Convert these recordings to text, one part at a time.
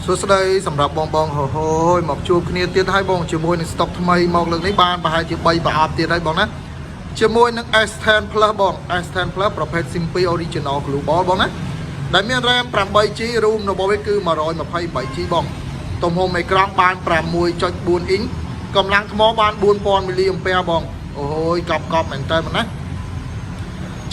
សួស្តីសម្រាប់បងហូយមកជួបគ្នាទៀតហើយបងជាមួយនឹង stock ថ្មីមកលើកនេះបានប្រហែលជា3ប្រអប់ទៀតហើយបងណាជាមួយនឹង S10 Plus បង S10 Plus ប្រភេទ SIM 2 Original Global បងណាដែលមាន RAM 8GB ROM របស់វាគឺ 128GB បងទំហំអេក្រង់បាន 6.4 អ៊ីងកម្លាំងថ្មបាន 4000 mAh បងអូយកប់មែនតើបងណា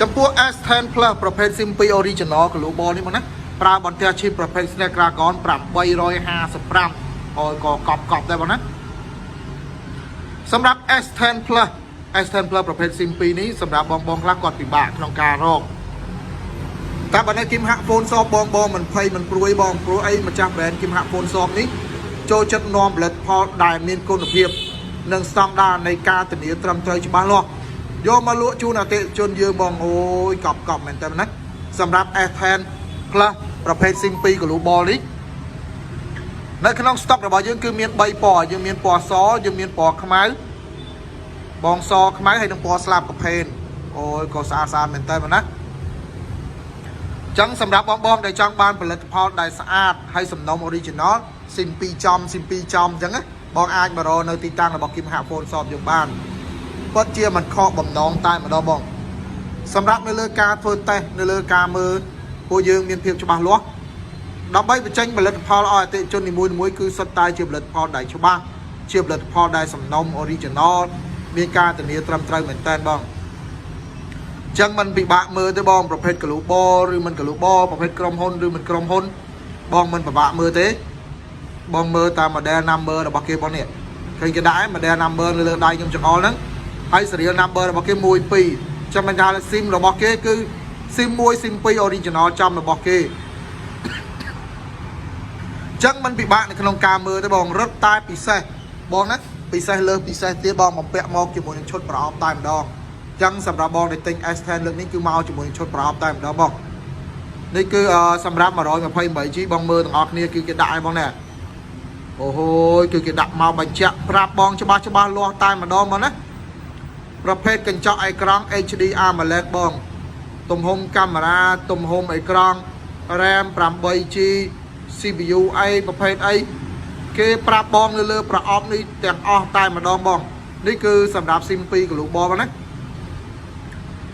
ចំពោះ S10 Plus ប្រភេទ SIM 2 Original Global នេះបងណាប្រើបន្ទះឈីបប្រភេទ Snapdragon 855ក៏កប់ដែរបងណាសម្រាប់ S10 Plus S10 Plus ប្រភេទ SIM 2នេះសម្រាប់បងខ្លះគាត់ពិបាកក្នុងការរកតែបើនៅគីមហាក់ phone shop បងមិនភ័យមិនព្រួយបងព្រោះអីម្ចាស់ brand គីមហាក់ phone shop នេះចូលចិត្តនាំផលិតផលដែលមានគុណភាពនិងស្តង់ដារនៃការធានាត្រឹមត្រូវច្បាស់លាស់យកមកលក់ជូនអតិថិជនយើងបងអូយកប់មែនតើណាសម្រាប់ S10 Plus ប្រភេទ SIM 2 Global នេះនៅក្នុង stock របស់យើងគឺមាន3ពណ៌យើងមានពណ៌សយើងមានពណ៌ខ្មៅបងសខ្មៅហើយនិងពណ៌ស្លាបកាផេនអូយក៏ស្អាតមែនតើណាចឹងសម្រាប់បងដែលចង់បានផលិតផលដែលស្អាតហើយសំណុំ Original SIM 2ចំSIM 2ចំចឹងណាបងអាចមករកនៅទីតាំងរបស់គីមហាក់ Phone Shop យើងបានពិតជាមិនខកបំណងតែម្ដងបងសម្រាប់នៅលើការធ្វើតេស្តនៅលើការមើលពួកយើងមានភាពច្បាស់លាស់ដើម្បីបញ្ចេញផលិតផលឲ្យអតិថិជននីមួយៗគឺសុទ្ធតែជាផលិតផលដែលច្បាស់ជាផលិតផលដែលសំណុំ Original មានការធានាត្រឹមត្រូវមែនតើបងចឹងมันពិបាកមើលទេបងប្រភេទ Global ឬមិន Global ប្រភេទក្រុមហ៊ុនឬមិនក្រុមហ៊ុនបងមិនពិបាកមើលទេបងមើលតាម model number របស់គេបងនេះឃើញគេដាក់ model number នៅលើដៃខ្ញុំចង្អុលហ្នឹងហើយ serial number របស់គេ1 2ចាំមិនថា SIM របស់គេគឺ SIM 1 SIM 2 Original ចំរបស់គេចឹងมันពិបាកនៅក្នុងការមើលទេបងរត់តែពិសេសបងណាពិសេសលើពិសេសទៀតបងបំពាក់មកជាមួយនឹងឈុតប្រអប់តែម្ដងចឹងសម្រាប់បងដែលទិញ S10 លើកនេះគឺមកជាមួយនឹងឈុតប្រអប់តែម្ដងបងនេះគឺសម្រាប់ 128GB បងមើលទាំងអស់គ្នាគឺគេដាក់ឲ្យបងណាអូហូយគឺគេដាក់មកបញ្ជាក់ប្រាប់បងច្បាស់លាស់តែម្ដងបងណាប្រភេទកញ្ចក់អេក្រង់ HD AMOLED បងទំហំកាមេរ៉ាទំហំអេក្រង់ RAM 8GB CPU អីប្រភេទអីគេប្រាប់បងនៅលើប្រអប់នេះទាំងអស់តែម្ដងបងនេះគឺសម្រាប់ SIM 2 Global ណា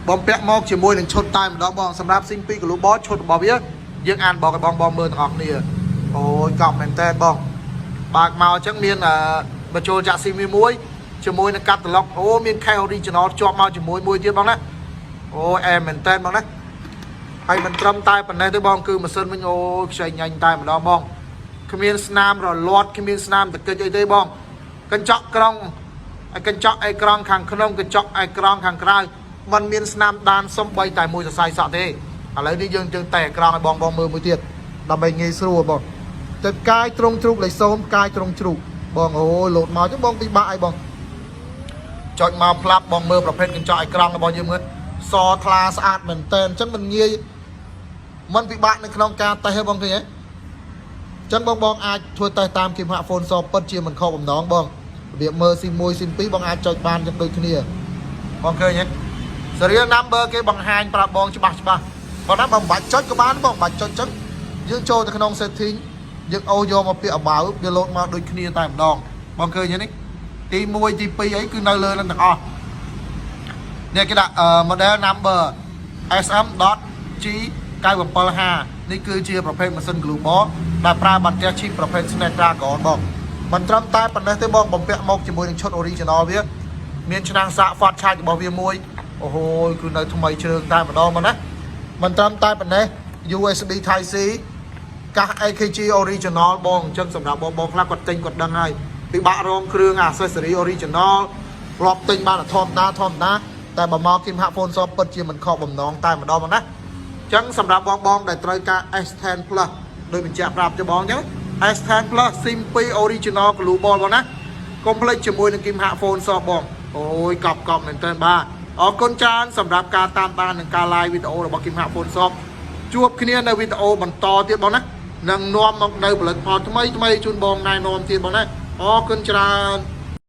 បំពាក់មកជាមួយនឹងឈុតតែម្ដងបងសម្រាប់ SIM 2 Global ឈុតរបស់វាយើងអានบอกឲ្យបងមើលទាំងអស់គ្នាអូយកប់មែនតើបងបើកមកអញ្ចឹងមានបញ្ចូលចាក់ SIM មួយជាមួយនឹងកាតាឡុកអូមាន case original ជាប់មកជាមួយមួយទៀតបងណាអូអែមែនតើបងណាហើយមិនត្រឹមតែប៉ុណ្ណេះទេបងគឺម៉ាស៊ីនវិញអូខ្ចីញ៉ាញ់តែម្ដងបងគ្មានស្នាមរលាត់គ្មានស្នាមតកិចអីទេបងកញ្ចក់ក្រង់ហើយកញ្ចក់អេក្រង់ខាងក្នុងកញ្ចក់អេក្រង់ខាងក្រៅมันមានស្នាមដានសំបីតែមួយសរសៃសក់ទេឥឡូវនេះយើងតែអេក្រង់ឲ្យបងមើលមួយទៀតដើម្បីងាយស្រួលបងទៅកាយត្រង់ជ្រូកលេខ0កាយត្រង់ជ្រូកបងអូលោតមកចឹងបងពិបាកអីបងចុចមកផ្លាប់បងមើលប្រភេទកញ្ចក់អេក្រង់របស់យើងមើលសថ្លាស្អាតមែនតើអញ្ចឹងមិនងាយมันពិបាកនៅក្នុងការតេស្តទេបងឃើញទេអញ្ចឹងបងអាចធ្វើតេស្តតាមគីមហាក់ Phone Shop ពិតជាមិនខុសបំណងបងរបៀបមើល SIM 1 SIM 2បងអាចចុចបានចឹងដូចគ្នាបងឃើញទេ serial number គេបង្ហាញប្រាប់បងច្បាស់បងណាបើមិនបាច់ចុចក៏បានបងបាច់ចុចចឹងយើងចូលទៅក្នុង setting យើងអូសយកមកពាក្យ about វាលោតមកដូចគ្នាតែម្ដងបងឃើញទេនេះទី1ទី2អីគឺនៅលើនឹងទាំងអស់នេះគេដាក់ model number SM.G975 នេះគឺជាប្រភេទម៉ាស៊ីន Global ដែលប្រើបន្ទះឈីបប្រភេទ Snapdragon បងមិនត្រឹមតែប៉ុណ្ណេះទេបងបំពាក់មកជាមួយនឹងឈុត Original វាមានឆ្នាំងសាក Fast Charge របស់វាមួយអូហូយគឺនៅថ្មីជ្រើងតែម្ដងមកណាមិនត្រឹមតែប៉ុណ្ណេះ USB Type C កាស AKG Original បងអញ្ចឹងសម្រាប់បងខ្លះគាត់ទិញគាត់ដឹងហើយពិបាករងគ្រឿង accessory Original ធ្លាប់ទិញបានធម្មតាតែបើមកគីមហាក់ Phone Shop ពិតជាមិនខកបំណងតែម្ដងមកណាចឹងសម្រាប់បងដែលត្រូវការ S10 Plus ដោយបញ្ជាក់ប្រាប់ទៅបងចឹង S10 Plus SIM 2 Original Global បងណាកុំភ្លេចជាមួយនឹងគីមហាក់ Phone Shop បងអូយកប់មែនតើបាទអរគុណច្រើនសម្រាប់ការតាមដាននិងការ live វីដេអូរបស់គីមហាក់ Phone Shop ជួបគ្នានៅវីដេអូបន្តទៀតបងណានឹងនាំមកនៅផលិតផលថ្មីជូនបងណែនាំទៀតបងណាអរគុណច្រើន